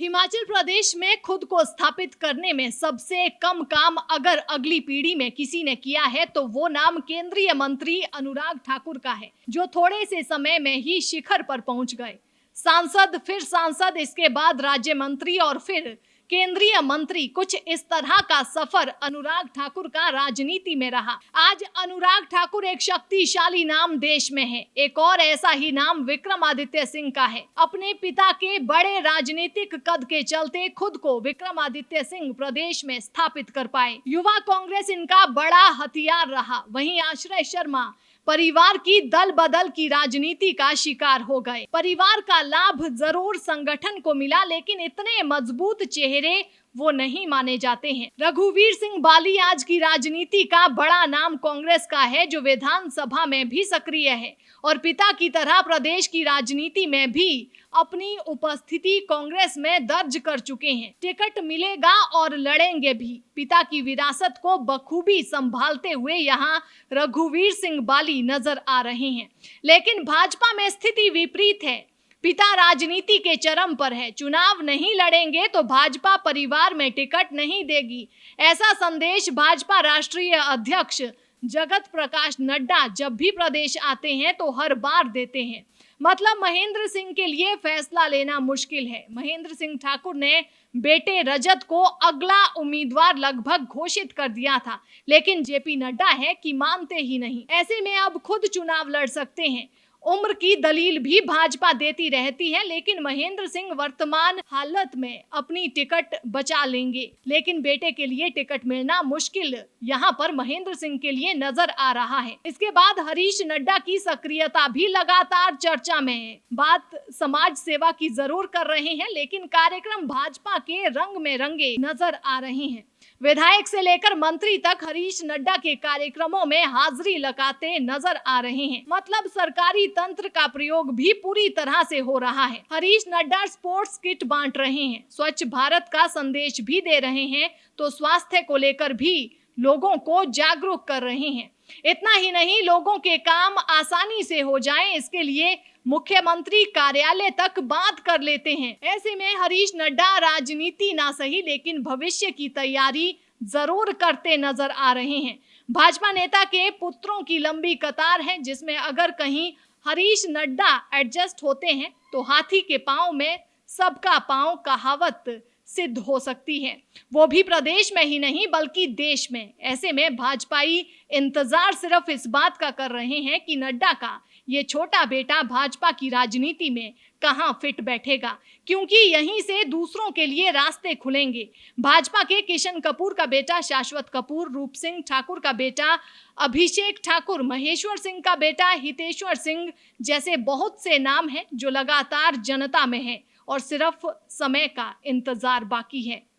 हिमाचल प्रदेश में खुद को स्थापित करने में सबसे कम काम अगर अगली पीढ़ी में किसी ने किया है तो वो नाम केंद्रीय मंत्री अनुराग ठाकुर का है, जो थोड़े से समय में ही शिखर पर पहुंच गए। सांसद, फिर सांसद, इसके बाद राज्य मंत्री और फिर केंद्रीय मंत्री। कुछ इस तरह का सफर अनुराग ठाकुर का राजनीति में रहा। आज अनुराग ठाकुर एक शक्तिशाली नाम देश में है। एक और ऐसा ही नाम विक्रमादित्य सिंह का है। अपने पिता के बड़े राजनीतिक कद के चलते खुद को विक्रमादित्य सिंह प्रदेश में स्थापित कर पाए। युवा कांग्रेस इनका बड़ा हथियार रहा। वहीं आश्रय शर्मा परिवार की दल बदल की राजनीति का शिकार हो गए। परिवार का लाभ जरूर संगठन को मिला, लेकिन इतने मजबूत चेहरे वो नहीं माने जाते हैं। रघुवीर सिंह बाली आज की राजनीति का बड़ा नाम कांग्रेस का है, जो विधानसभा में भी सक्रिय है और पिता की तरह प्रदेश की राजनीति में भी अपनी उपस्थिति कांग्रेस में दर्ज कर चुके हैं। टिकट मिलेगा और लड़ेंगे भी। पिता की विरासत को बखूबी संभालते हुए यहाँ रघुवीर सिंह बाली नजर आ रहे हैं। लेकिन भाजपा में स्थिति विपरीत है। पिता राजनीति के चरम पर है। चुनाव नहीं लड़ेंगे तो भाजपा परिवार में टिकट नहीं देगी। ऐसा संदेश भाजपा राष्ट्रीय अध्यक्ष जगत प्रकाश नड्डा जब भी प्रदेश आते हैं तो हर बार देते हैं। मतलब महेंद्र सिंह के लिए फैसला लेना मुश्किल है। महेंद्र सिंह ठाकुर ने बेटे रजत को अगला उम्मीदवार लगभग घोषित कर दिया था, लेकिन जेपी नड्डा है कि मानते ही नहीं। ऐसे में अब खुद चुनाव लड़ सकते हैं। उम्र की दलील भी भाजपा देती रहती है, लेकिन महेंद्र सिंह वर्तमान हालत में अपनी टिकट बचा लेंगे। लेकिन बेटे के लिए टिकट मिलना मुश्किल यहाँ पर महेंद्र सिंह के लिए नजर आ रहा है। इसके बाद हरीश नड्डा की सक्रियता भी लगातार चर्चा में है। बात समाज सेवा की जरूर कर रहे हैं, लेकिन कार्यक्रम भाजपा के रंग में रंगे नजर आ रहे हैं। विधायक से लेकर मंत्री तक हरीश नड्डा के कार्यक्रमों में हाजिरी लगाते नजर आ रहे हैं। मतलब सरकारी तंत्र का प्रयोग भी पूरी तरह से हो रहा है। हरीश नड्डा स्पोर्ट्स किट बांट रहे हैं, स्वच्छ भारत का संदेश भी दे रहे हैं, तो स्वास्थ्य को लेकर भी लोगों को जागरूक कर रहे हैं। इतना ही नहीं, लोगों के काम आसानी से हो जाएं, इसके लिए मुख्यमंत्री कार्यालय तक बात कर लेते हैं। ऐसे में हरीश नड्डा राजनीति ना सही, लेकिन भविष्य की तैयारी जरूर करते नजर आ रहे हैं। भाजपा नेता के पुत्रों की लंबी कतार है, जिसमें अगर कहीं हरीश नड्डा एडजस्ट होते हैं तो हाथी के पांव में सबका पांव कहावत सिद्ध हो सकती है, वो भी प्रदेश में ही नहीं बल्कि देश में। ऐसे में भाजपाई इंतजार सिर्फ इस बात का कर रहे हैं कि नड्डा का ये छोटा बेटा भाजपा की राजनीति में कहां फिट बैठेगा, क्योंकि यहीं से दूसरों के लिए रास्ते खुलेंगे। भाजपा के किशन कपूर का बेटा शाश्वत कपूर, रूप सिंह ठाकुर का बेटा अभिषेक ठाकुर, महेश्वर सिंह का बेटा हितेश्वर सिंह जैसे बहुत से नाम हैं जो लगातार जनता में हैं और सिर्फ समय का इंतजार बाकी है।